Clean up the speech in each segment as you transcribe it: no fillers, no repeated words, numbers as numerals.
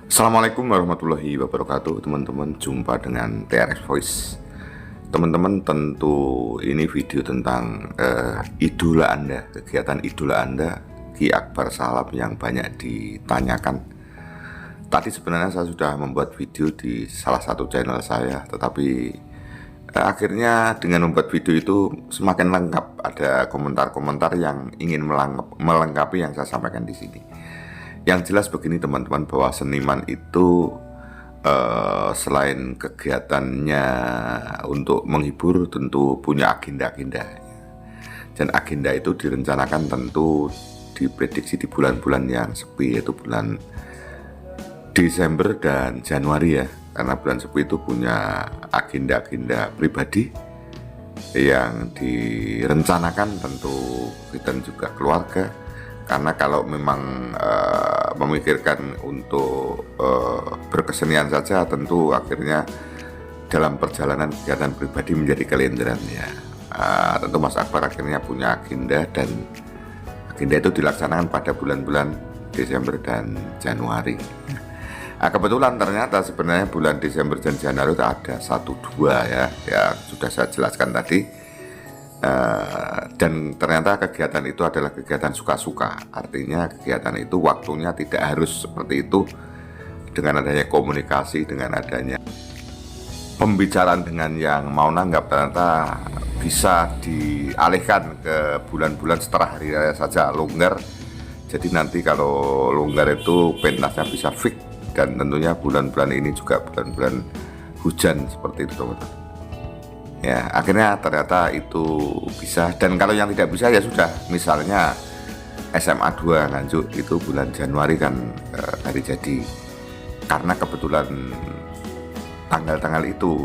Assalamualaikum warahmatullahi wabarakatuh teman-teman, jumpa dengan TRX Voice. Teman-teman, tentu ini video tentang idola Anda, kegiatan idola Anda, Ki Akbar Salam, yang banyak ditanyakan. Tadi sebenarnya saya sudah membuat video di salah satu channel saya, tetapi akhirnya dengan membuat video itu semakin lengkap. Ada komentar-komentar yang ingin melengkapi yang saya sampaikan di sini. Yang jelas begini teman-teman, bahwa seniman itu selain kegiatannya untuk menghibur, tentu punya agenda-agenda. Dan agenda itu direncanakan tentu diprediksi di bulan-bulan yang sepi, yaitu bulan Desember dan Januari ya. Karena bulan sepi itu punya agenda-agenda pribadi yang direncanakan tentu dan juga keluarga. Karena kalau memang memikirkan untuk berkesenian saja, tentu akhirnya dalam perjalanan kegiatan pribadi menjadi kelenderan ya. Tentu Mas Akbar akhirnya punya agenda, dan agenda itu dilaksanakan pada bulan-bulan Desember dan Januari. Kebetulan ternyata sebenarnya bulan Desember dan Januari itu ada 1-2 ya, yang sudah saya jelaskan tadi. Dan ternyata kegiatan itu adalah kegiatan suka-suka. Artinya kegiatan itu waktunya tidak harus seperti itu. Dengan adanya komunikasi, dengan adanya pembicaraan dengan yang mau nanggap, ternyata bisa dialihkan ke bulan-bulan setelah hari raya saja, longgar. Jadi nanti kalau longgar itu pentasnya bisa fix. Dan tentunya bulan-bulan ini juga bulan-bulan hujan seperti itu teman-teman. Ya, akhirnya ternyata itu bisa. Dan kalau yang tidak bisa ya sudah, misalnya SMA 2 Nganjuk itu bulan Januari kan hari jadi. Karena kebetulan tanggal-tanggal itu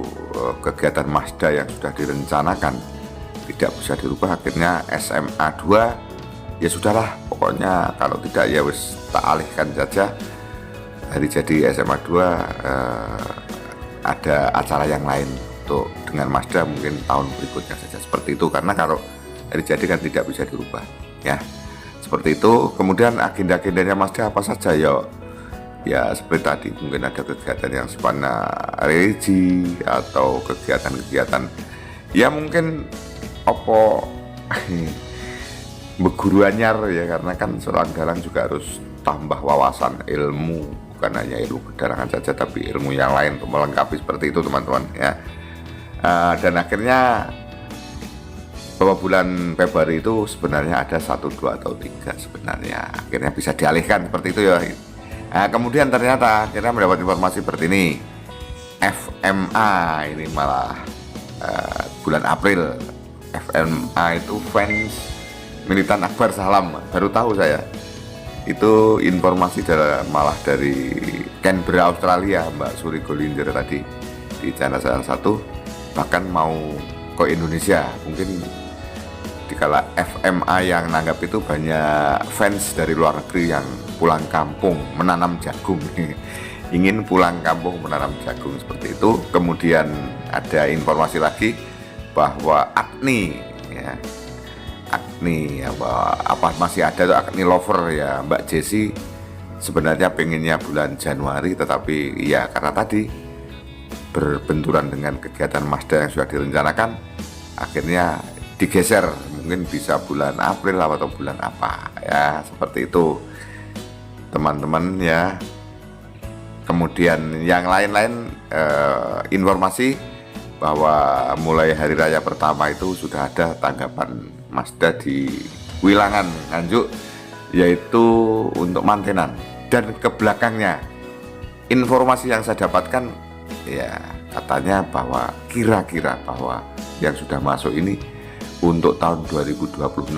kegiatan Mazda yang sudah direncanakan tidak bisa dirubah, akhirnya SMA 2 ya sudahlah, pokoknya kalau tidak ya wis tak alihkan saja. Hari jadi SMA 2 ada acara yang lain untuk dengan Mazda mungkin tahun berikutnya saja, seperti itu. Karena kalau hari jadi kan tidak bisa dirubah ya, seperti itu. Kemudian agenda-agendanya Mazda apa saja ya seperti tadi, mungkin ada kegiatan yang sifatnya religi atau kegiatan-kegiatan ya mungkin opo berguru anyar ya, karena kan seorang dalang juga harus tambah wawasan ilmu, bukan hanya ilmu pedalangan saja tapi ilmu yang lain untuk melengkapi, seperti itu teman-teman ya. Dan akhirnya bahwa bulan Februari itu sebenarnya ada 1, 2 atau 3 sebenarnya, akhirnya bisa dialihkan seperti itu ya. Kemudian ternyata akhirnya mendapat informasi seperti ini, FMA ini malah bulan April. FMA itu fans militan Akbar Salam, baru tahu saya. Itu informasi malah dari Canberra, Australia, Mbak Suri Golinder tadi di channel saya satu, bahkan mau ke Indonesia. Mungkin dikala FMA yang nanggap itu banyak fans dari luar negeri yang pulang kampung menanam jagung ingin pulang kampung menanam jagung, seperti itu. Kemudian ada informasi lagi bahwa Agni ya, Agni apa masih ada tuh Agni lover ya, Mbak Jessi sebenarnya pengennya bulan Januari, tetapi ya karena tadi berbenturan dengan kegiatan Mazda yang sudah direncanakan, akhirnya digeser, mungkin bisa bulan April atau bulan apa ya, seperti itu teman-teman ya. Kemudian yang lain-lain informasi bahwa mulai hari raya pertama itu sudah ada tanggapan Mazda di Wilangan Nganjuk, yaitu untuk mantenan. Dan ke belakangnya informasi yang saya dapatkan ya, katanya bahwa kira-kira bahwa yang sudah masuk ini untuk tahun 2026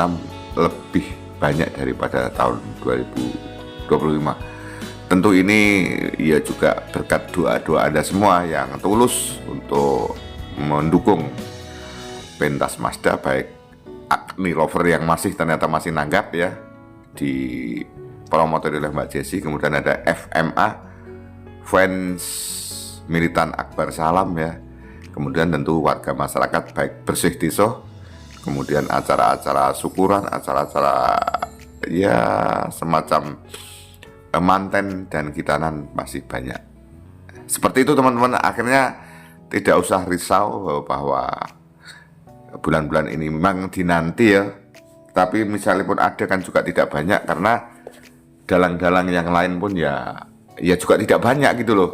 lebih banyak daripada tahun 2025. Tentu ini ya juga berkat doa-doa Anda semua yang tulus untuk mendukung pentas Mazda, baik Agni lover yang ternyata masih nanggap ya, di promotor oleh Mbak Jessi. Kemudian ada FMA fans militan Akbar Salam ya. Kemudian tentu warga masyarakat baik bersih desa, kemudian acara-acara syukuran, acara-acara ya semacam manten dan gitanan masih banyak. Seperti itu teman-teman, akhirnya tidak usah risau bahwa bulan-bulan ini memang dinanti ya, tapi misalnya pun ada kan juga tidak banyak, karena dalang-dalang yang lain pun ya juga tidak banyak gitu loh.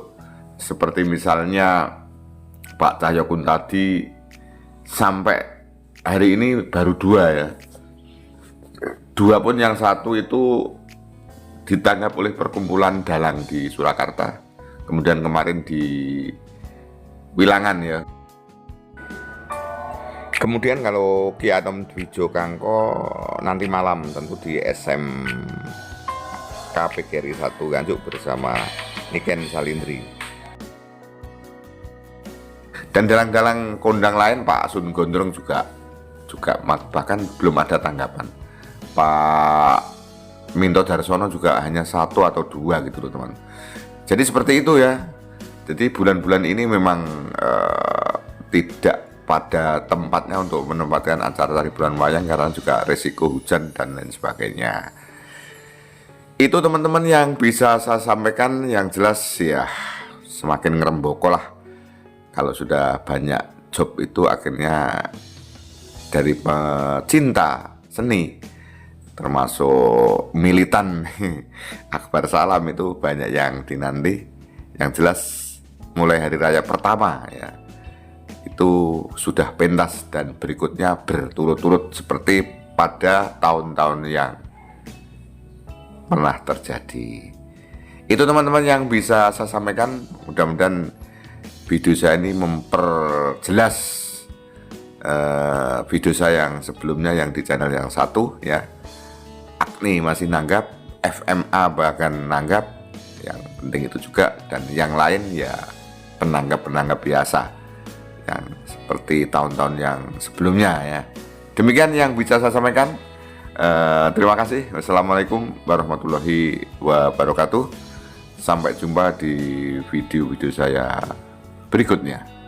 Seperti misalnya Pak Cahyokun tadi sampai hari ini baru 2 ya. 2 pun yang satu itu ditangkap oleh perkumpulan dalang di Surakarta, kemudian kemarin di Wilangan ya. Kemudian kalau Ki Anom Dwijo Kangko nanti malam tentu di SMK PGRI 1 Nganjuk bersama Niken Salindri. Dan dalang-dalang kondang lain Pak Sun Gondrong juga bahkan belum ada tanggapan. Pak Minto Darsono juga hanya 1 atau 2 gitu loh teman. Jadi seperti itu ya. Jadi bulan-bulan ini memang tidak pada tempatnya untuk menempatkan acara tari bulan wayang karena juga resiko hujan dan lain sebagainya. Itu teman-teman yang bisa saya sampaikan. Yang jelas ya semakin ngeremboko lah kalau sudah banyak job itu, akhirnya dari pecinta seni termasuk militan Akbar Salam itu banyak yang dinanti. Yang jelas mulai hari raya pertama ya itu sudah pentas dan berikutnya berturut-turut seperti pada tahun-tahun yang pernah terjadi. Itu teman-teman yang bisa saya sampaikan. Mudah-mudahan video saya ini memperjelas video saya yang sebelumnya yang di channel yang satu ya. Agni masih nanggap, FMA bahkan nanggap, yang penting itu juga, dan yang lain ya penanggap-penanggap biasa yang seperti tahun-tahun yang sebelumnya ya. Demikian yang bisa saya sampaikan. Terima kasih. Wassalamualaikum warahmatullahi wabarakatuh. Sampai jumpa di video-video saya berikutnya.